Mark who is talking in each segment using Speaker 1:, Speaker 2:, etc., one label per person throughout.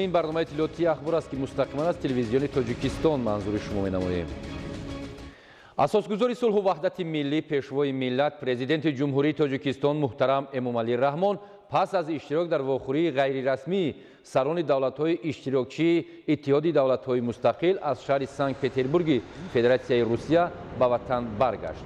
Speaker 1: این برنامه اطلاعاتی اخبار است که مستقیما از تلویزیون تاجیکستان منظور شما می‌نماییم. اساسگذاری صلح و وحدت ملی پیشوای ملت پرزیدنت جمهوری تاجیکستان محترم امامعلی رحمان پس از اشتراک در واخوری غیررسمی سران دولت‌های اشتراکچی اتحاد دولت‌های مستقل از شهر سنت پترزبورگ فدراسیای روسیه به وطن برگشت.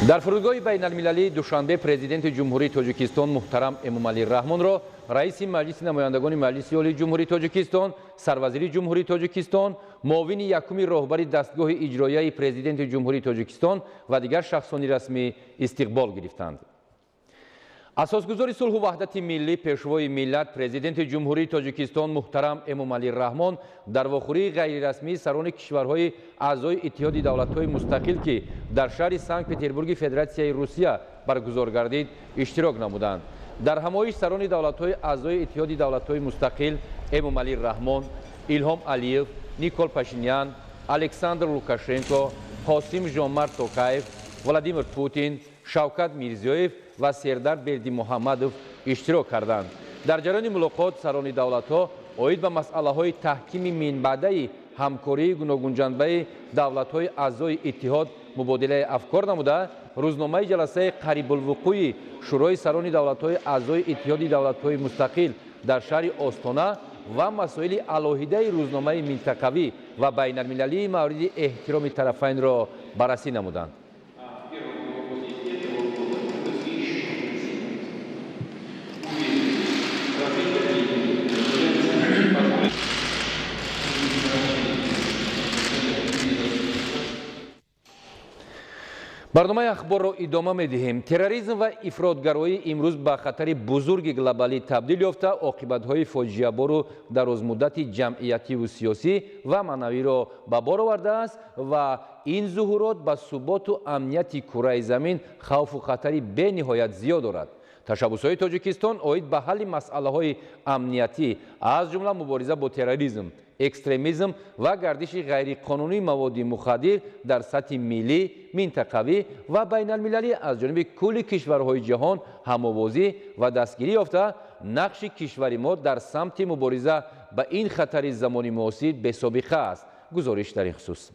Speaker 1: در فرودگاه بین المللی دوشنبه پرزیدنت جمهوری تاجیکستان محترم امامعلی رحمان را رئیس مجلس نمایندگان مجلس عالی جمهوری تاجیکستان، سروزیر جمهوری تاجیکستان، معاون یکم راهبر دستگاه اجرایی پرزیدنت جمهوری تاجیکستان و دیگر شخصان رسمی استقبال گرفتند. اساسگذار صلح و وحدت ملی پیشوای ملت پرزیدنت جمهوری تاجیکستان محترم امامعلی رحمان در واخوری غیررسمی سران کشورهای اعضای اتحاد دولت‌های مستقل که در شهر سنت پترزبورگ فدراسیای روسیه برگزار گردید اشتراک نمودند. در همایش سران دولت‌های اعضای اتحاد دولت‌های مستقل امامعلی رحمان، ایلهام علیف، نیکول پاشینیان، الکساندر لوکاشنکو، قاسم ژامارت توکایف، ولادیمیر پوتین، شوکت میرزیویف و سردار بردیمحمدов اشتراک کردند. در جریان ملاقات سران دولت‌ها اوید به مسئله‌های تحکیم منبعده همکاری گوناگون جنبه دولت‌های اعضای اتحاد مبادله افکار نموده روزنامه جلسه قریب الوقوع شورای سران دولت‌های اعضای اتحاد دولت‌های مستقل در شهر آستانه و مسائل علاهیده روزنامه منطقوی و بین المللی مورد احترام طرفین را بررسی نمودند. برنامه اخبار را ادامه می‌دهیم. تروریسم و افراطگرایی امروز به خطر بزرگ گلوبالی تبدیل یافته عاقبت‌های فاجعه‌بار درازمدت جمعیتی و سیاسی و معنوی را به بار آورده است و این ظهورات به ثبات و امنیت کره زمین خوف و خطری به نهایت زیاد دارد. تشبس‌های تاجیکستان اوید به حل مسئله‌های امنیتی از جمله مبارزه با تروریسم، اکستریمیسم و گردش غیرقانونی مواد مخدر در سطح ملی، منطقوی و بین المللی از جانب کل کشورهای جهان هم‌آوازی و دستگیری یافته نقش کشور ما در سمت مبارزه با این خطر زمان معاصر بی‌سابقه است. گزارش در این خصوص.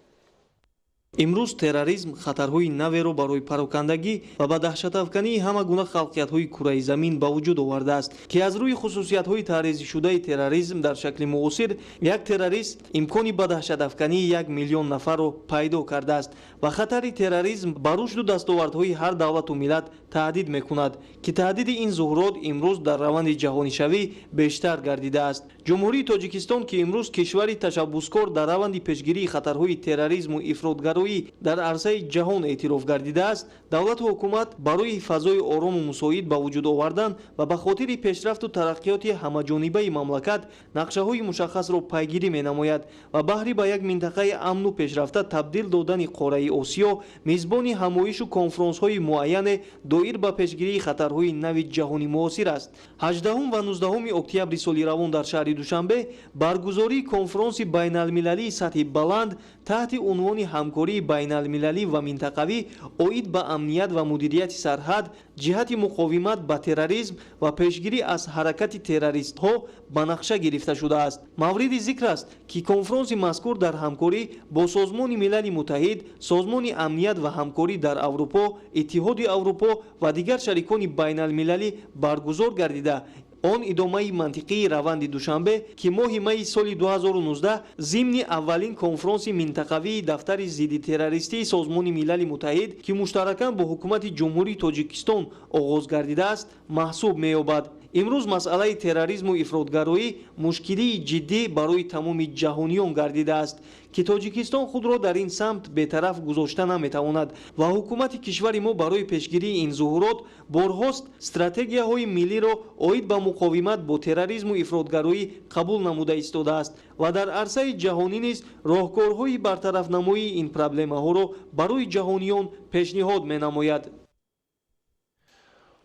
Speaker 2: имрӯз терроризм хатарҳои наверо барои парокандагӣ ва ба даҳшатафкании ҳама гуна халқиятҳои кураи замин ба вуҷуд овардааст ки аз рӯи хусусиятҳои таъризишудаи терроризм дар шакли муосир як террорист имкони ба даҳшатафкании 1 миллион нафарро пайдо кардааст ва хатари терроризм ба рушду дастовардҳои ҳар давлату миллат таҳдид мекунад ки таҳдиди ин зуҳурот имрӯз дар раванди ҷаҳонишавӣ бештар гардидааст. ҷумҳурии тоҷикистон ки имрӯз кишвари ташаббускор дар раванди пешгирии хатарҳои терроризму ифротгароӣ дар арзаи ҷаҳон эътироф гардидааст, давлату ҳукумат барои фазои орому мусоид ба вуҷуд овардан ва ба хотири пешрафту тараққиёти ҳамаҷонибаи мамлакат нақшаҳои мушаххасро пайгирӣ менамояд ва баҳри ба як минтақаи амну пешрафта табдил додани қораи осиё мизбони ҳамоишу конфронсҳои муайяне доир ба пешгирии хатарҳои нави ҷаҳони муосир аст. 18 ва 19 октябри соли равон дар шаҳри душанбе баргузории конфронси байналмилалии сатҳи баланд таҳти унвони ҳамкории байналмилалӣ ва минтақавӣ оид ба амният ва мудирияти сарҳад ҷиҳати муқовимат ба терроризм ва пешгирӣ аз ҳаракати террористҳо ба нақша гирифта шудааст. мавриди зикр аст ки конфронси мазкур дар ҳамкорӣ бо созмони милали муттаҳид, созмони амният ва ҳамкорӣ дар аврупо, иттиҳоди аврупо ва дигар шарикони байналмилалӣ баргузор гардида он идомаи мантиқии раванди душанбе ки моҳи майи соли 2019 зимни аввалин конфронси минтақавии дафтари зидди террористии созмони милали муттаҳид ки муштаракан бо ҳукумати ҷумҳурии тоҷикистон оғоз гардидааст маҳсуб меёбад. имрӯз масъалаи терроризму ифротгароӣ мушкилии ҷиддӣ барои тамоми ҷаҳониён гардидааст ки тоҷикистон худро дар ин самт бетараф гузошта наметавонад ва ҳукумати кишвари мо барои пешгирии ин зуҳурот борҳост стратегияҳои миллиро оид ба муқовимат бо терроризму ифротгароӣ қабул намуда истодааст ва дар арсаи ҷаҳонӣ низ роҳкорҳои бартарафнамоии ин проблемаҳоро барои ҷаҳониён пешниҳод менамояд.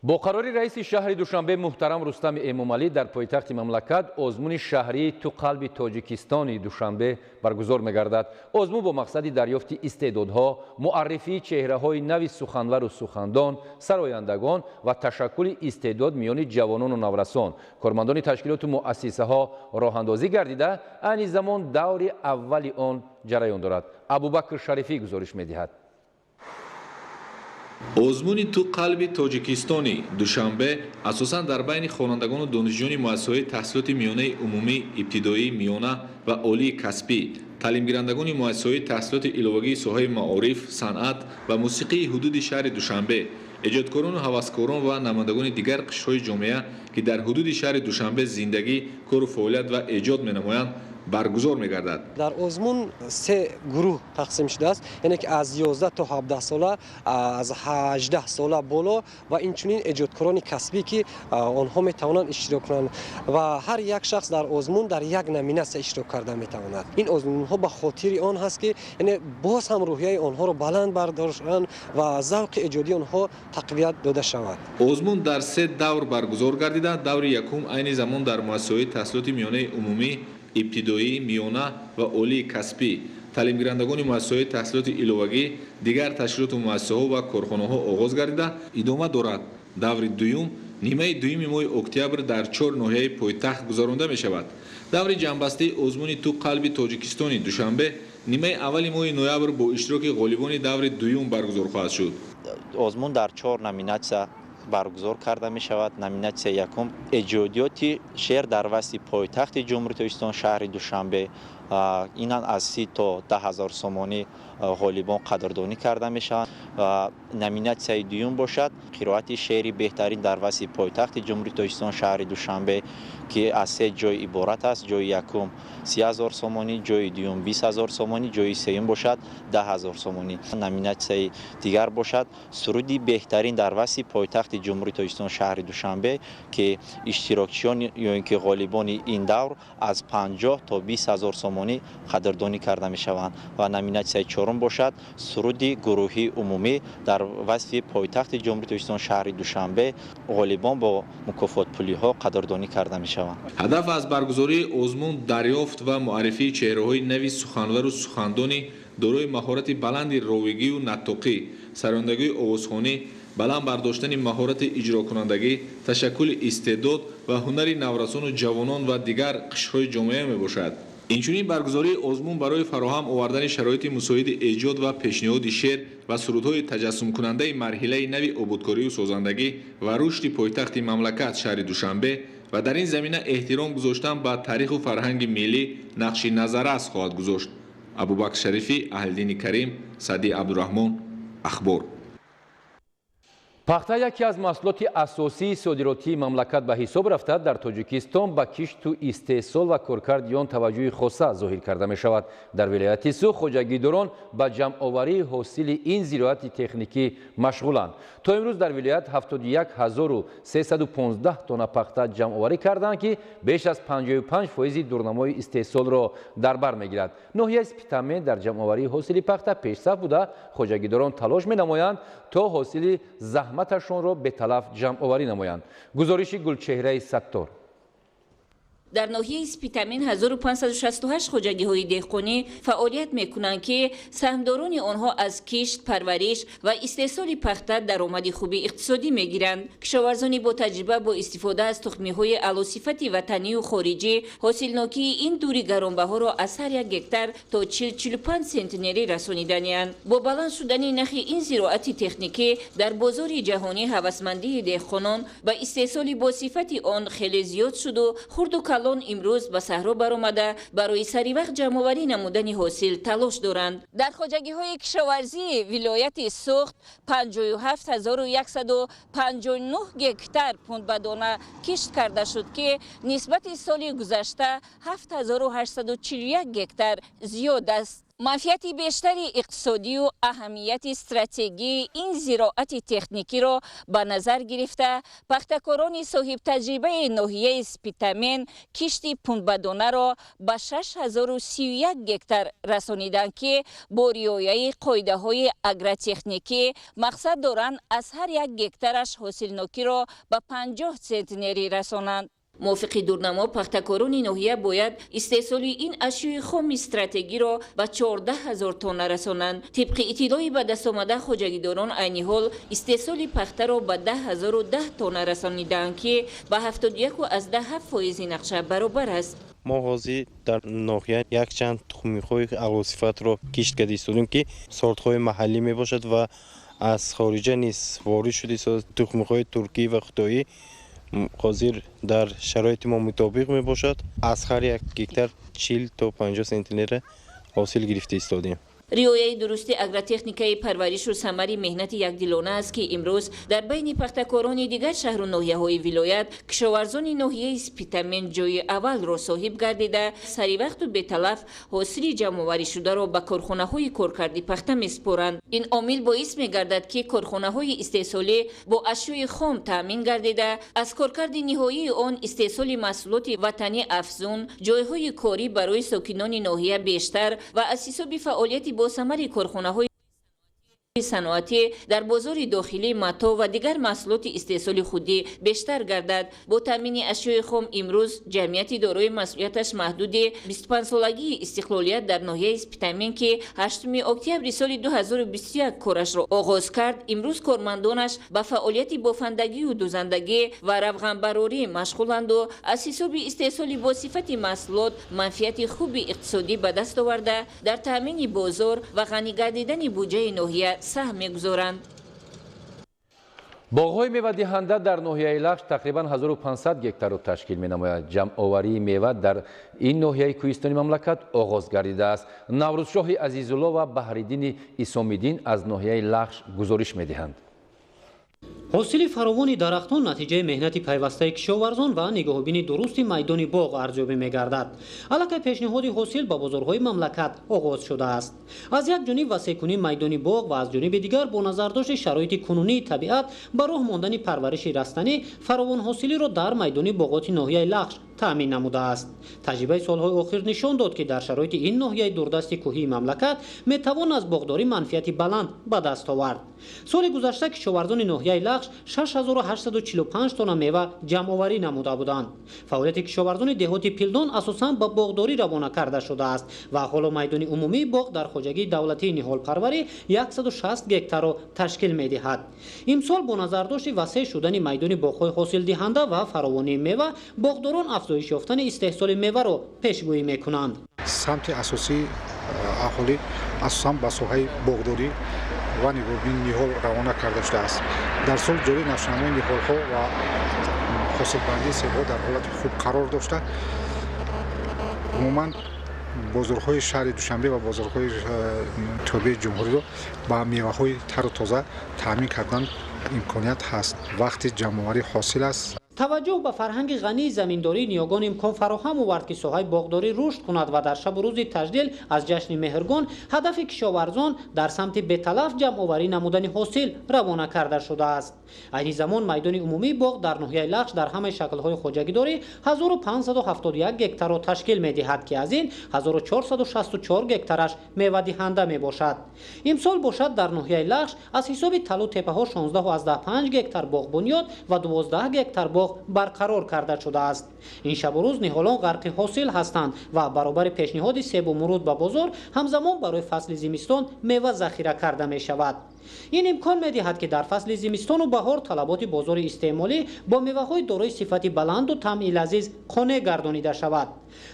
Speaker 1: با قرار رئیس شهر دوشنبه محترم رستم امومعلی در پایتخت مملکت آزمون شهری تو قلب تاجیکستان دوشنبه برگزار می‌گردد. آزمون با مقصد دریافت استعدادها، معرفی چهره‌های نو سخنور و سخندان، سرآیندگان و تشکل استعداد میان جوانان و نورسان. کارمندان تشکیلات و مؤسسه‌ها راه‌اندازی گردیده، آن زمان دور اول آن جریان دارد. ابوبکر شریفی گزارش می‌دهد.
Speaker 3: آزمون تو قلب تاجیکستانی دوشنبه اساساً در بین خوانندگان و دانشجویان مؤسسه‌های تحصیلات میانه عمومی، ابتدایی، میانه و عالی کسبی، تعلیم‌گیرندگان مؤسسه‌های تحصیلات علاوه‌ای ساحه معارف، صنعت و موسیقی حدود شهر دوشنبه، ایجادکاران و هوسکاران و نمایندگان دیگر قشرهای جامعه که در حدود شهر دوشنبه زندگی، کار و فعالیت و ایجاد می‌نمایند برگزار می‌گردد.
Speaker 4: در آزمون سه گروه تقسیم شده است، یعنی که از 11 تا 17 ساله، از 18 ساله بالا و اینچنین ایجادکاران کسبی که آنها میتوانند اشتراک کنند و هر یک شخص در آزمون در یک نمینه اشتراک کرده میتواند. این آزمون ها به خاطر آن هست که یعنی باز هم روحیه آنها را بلند بردارند و ذوق ایجادی آنها تقویت داده شود.
Speaker 3: آزمون در سه دور برگزار گردیده. دور یکم عین زمان در مؤسسه‌های تحصیلات میانه عمومی، ابتدایی، میانه و عالی کسبی، تعلیم‌گیرندگان مؤسسه‌های تحصیلات علاوه‌ای، دیگر تشکیلات و مؤسسه‌ها و کارخانه‌ها آغاز گردیده ادامه دارد. دور دوم نیمه دوم ماه اکتبر در 4 ناحیه پایتخت گذرانده می‌شود. دور جنبسته آزمون تو قلب تاجیکستان دوشنبه نیمه اول ماه نوامبر با اشتراک غالبان دور دوم برگزار خواهد شد.
Speaker 5: آزمون در 4 نامیناسیون برگزار کرده می شود. نامیناسیون یکم ایجادیات شعر در وسط پایتخت جمهوری تاجیکستان شهر دوشنبه، اینان از 30 تا 10,000 سومانی غالبان قدردانی کرده می شوند. نامیناسیون دوم باشد قرائت شعری بهترین در وسط پایتخت جمهوری تاجیکستان شهر دوشنبه که از 3 جای عبارت است. جای یکم 30,000 سومانی، جای دوم 20,000 سومانی، جای سوم باشد 10,000 سومانی. نامیناسیون دیگر باشد سرودی بهترین در وسط پایتخت جمهوری تاجیکستان شهر دوشنبه که اشتراکچیان یا اینکه غالبان این دور از 50 تا 20,000 سومانی قدردانی کرده می شوند. و نامیناسیون چهارم باشد سرودی گروهی عمومی در وسط پایتخت جمهوری تاجیکستان شهر دوشنبه غالبان با مکافات پولی ها قدردانی کرده می شوند.
Speaker 3: هدف از برگزاری آزمون دریافت و معرفی چهره‌های نو سخنور و سخندانی دارای مهارت بلند راویگی و نطقی، سرایندگی آوازخوانی، بلند برداشتن مهارت اجرا کنندگی، تشکل استعداد و هنر نورسان و جوانان و دیگر قشرهای جامعه می باشد. اینچنین برگزاری آزمون برای فراهم آوردن شرایط مساعد ایجاد و پیشنهاد شعر و سرودهای تجسم کننده مرحله نو آبادکاری و سازندگی و رشد پایتخت مملکت شهر دوشنبه و در این زمینه احترام گذاشتن به تاریخ و فرهنگ ملی نقش نظررس خواهد گذاشت. ابوبکر شریفی، اهلدین کریم، صدی عبدالرحمن، اخبار.
Speaker 1: پخته یکی از محصولات اساسی صادراتی مملکت به حساب رفته در تاجیکستان به کشت و استحصال و کارکرد آن توجه خاصه ظاهر کرده می شود. در ولایت سو خوجه‌گیداران به جمع آوری حاصل این زراعت تکنیکی مشغولند. تا امروز در ولایت 71,315 تن پخته جمع آوری کردند که بیش از 55% دورنمای استحصال را در بر میگیرد. ناحیه اسپیتامه در جمع آوری حاصل پخته پیشرفت بوده. خوجه‌گیداران تلاش می نمایند تا حاصل زحمتشان را به تلف جمع آوری نمایند. گزارش گلچهره ستار.
Speaker 6: در ناحیه اسپیتامین 1568 خوجگی‌های دهقانی فعالیت می‌کنند که سهمداران آنها از کشت، پرورش و استحصال پخته درآمد خوبی اقتصادی می‌گیرند. کشاورزان با تجربه با استفاده از تخم‌های اعلی‌صفت وطنی و خارجی حاصلناکی این دوری گرانبها را از هر یک هکتار تا 40-45 سنتنری رسانیدند. با بلند شدن نرخ این زراعت تکنیکی در بازار جهانی هوسمندی دهقانان به استحصال با صفت آن خیلی زیاد شد و خرد و کلان امروز به صحرا برآمده برای سری وقت جمع‌آوری نمودن حاصل تلاش دارند. در خوجگی‌های کشاورزی ولایت سوخت 57,159 هکتار پنبه‌دانه کشت کرده شد که نسبت سال گذشته 7,841 هکتار زیاد است. منفیت بیشتر اقتصادی و اهمیت استراتژی این زراعت تکنیکی را به نظر گرفته پختکاران صاحب تجربه ناحیه اسپیتامین کشت پنبه‌دانه را به 6031 گکتار رسانیدند که با رعایت قاعده‌های اگرتکنیکی مقصد دارند از هر یک گکتارش حاصلناکی را به 50 سنتنری رسانند. موافق دورنما پختکاران ناحیه باید استحصال این اشیاء خام استراتژی را به 14,000 تن رسانند. طبق اطلاع به دست آمده خواجگیداران عین حال استحصال پخته را به 10,010 تن رسانیدند که به 71.7% نقشه برابر است.
Speaker 7: ما حاضر در ناحیه یک چند تخمی‌های اعلی‌صفت را کشت کرده ایستادیم که سورت‌های محلی می باشد و از خارجه نیز وارد شده تخمی‌های ترکی و خطایی حاضر در شرایط ما مطابق می باشد. از هر یک گکتار 40 تا 50 سانتی حاصل گرفته ایستادیم.
Speaker 6: رعایت درست اگرتکنیکای پرورش و ثمر مهنت یکدلانه است که امروز در بین پختکاران دیگر شهر و ناحیه‌های ولایت کشاورزان ناحیه اسپیتامین جای اول را صاحب گردیده سری وقت و بی‌تلف حاصل جمع‌آوری شده را به کارخانه‌های کارکردی پخته می‌سپارند. این عامل باعث می‌گردد که کارخانه‌های استحصالی با اشیاء خام تامین گردیده از کارکرد نهایی آن استحصال محصولات وطنی افزون، جایهای کاری برای ساکنان ناحیه بیشتر و از حساب فعالیت با ثمر کارخانه‌های صنعتی در بازار داخلی متا و دیگر محصولات استحصال خودی بیشتر گردد. با تامین اشیاء خام امروز جمعیت دارای مسئولیتش محدود 25 سالگی استقلالیت در ناحیه اسپیتامین که 8 اکتبر سال 2021 کارش را آغاز کرد امروز کارمندانش به فعالیت بافندگی و دوزندگی و روغن براری مشغولند و از حساب استحصال با صفت محصولات منفعت خوب اقتصادی به دست آورده در تامین بازار و غنی گردیدن بودجه ناحیه سهم می‌گذارند.
Speaker 1: باغ‌های میوه دهنده در ناحیه لخش تقریباً 1500 گکتار را تشکیل می‌نماید. جمع‌آوری میوه در این ناحیه کوهستانی مملکت آغاز گردیده است. نوروزشاه عزیزالله و بهرالدین اسامی‌دین از ناحیه لخش گزارش می‌دهند.
Speaker 8: حاصل فراوان درختان نتیجه مهنت پیوسته کشاورزان و نگاهبین درست میدان باغ ارزیابی می‌گردد. علاقه پیشنهاد حاصل به بازارهای مملکت آغاز شده است. از یک جانب وسیع‌کنی میدان باغ و از جانب دیگر با نظرداشت شرایط کنونی طبیعت به راه ماندن پرورش رستنی فراوان حاصلی را در میدان باغات ناحیه لخش تامین نموده است. تجربه سالهای اخیر نشان داد که در شرایط این ناحیه دوردست کوهی مملکت میتوان از باغداری منفعت بلند به دست آورد. سال گذشته کشاورزان ناحیه لخش 6845 تن میوه جمع‌آوری نموده بودند. فعالیت کشاورزان دهات پیلدان اساساً به باغداری روانه کرده شده است و حالا میدان عمومی باغ در خواجگی دولتی نهال پروری 160 گکتار را تشکیل می‌دهد. امسال با نظرداشت وسیع شدن میدان باغ‌های حاصل دهنده و فراوانی میوه باغداران افزایش یافتن استحصال میوه را پیشگویی می‌کنند.
Speaker 9: سمت اساسی اهالی اساساً به ساحه باغداری و نگاهبین نهال روانه کرده شده است. در سال جاری نشونامه‌های نهال‌ها و حاصلبندی سیب‌ها در حالت خوب قرار داشته. عموماً بازارهای شهر دوشنبه و بازارهای تابع جمهوری را با میوه‌های تر و تازه تامین کردن امکانیت هست. وقتی جمع‌آوری حاصل است
Speaker 8: توجه به فرهنگ غنی زمینداری نیاگان امکان فراهم آورد که ساحه باغداری رشد کند و در شب و روز تجلیل از جشن مهرگان هدف کشاورزان در سمت بی‌تلف جمع‌آوری نمودن حاصل روانه کرده شده است. این زمان میدان عمومی باغ در ناحیه لخش در همه شکل‌های خواجگیداری 1571 گکتار را تشکیل می‌دهد که از این 1464 گکتارش میوه دهنده میباشد. امسال باشد در ناحیه لخش از حساب تلو تپه‌ها 16.5 گکتار باغ بنیاد و 12 گکتار باغ برقرار کرده شده است. این شب و روز نهالان غرق حاصل هستند و برابر پیشنهاد سیب و مرود به بازار همزمان برای فصل زمستان میوه ذخیره کرده می شود. این امکان می دهد که در فصل زمستان و بهار طلبات بازار استعمالی با میوه‌های دارای صفت بلند و طعم لذیذ قانع گردانیده شود.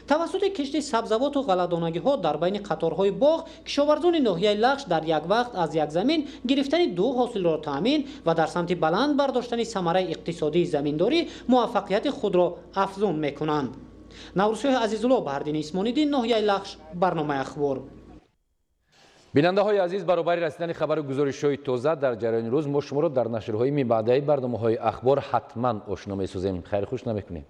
Speaker 8: توسط کشت سبزوات و غله‌دانگی‌ها در بین قطارهای باغ کشاورزان ناحیه لخش در یک وقت از یک زمین گرفتن دو حاصل را تامین و در سمت بلند برداشتن ثمره اقتصادی زمینداری موفقیت خود را افزون می‌کنند. نوروزشاه عزیزالله بهرالدین اسامی‌دین ناحیه لخش برنامه اخبار.
Speaker 1: بیننده های عزیز برابر رسیدن خبر و گزارش های تازه در جریان روز ما شما را در نشرهای بعدی برنامه های اخبار حتما آشنا می‌سازیم. خیر خوش نمی‌کنیم.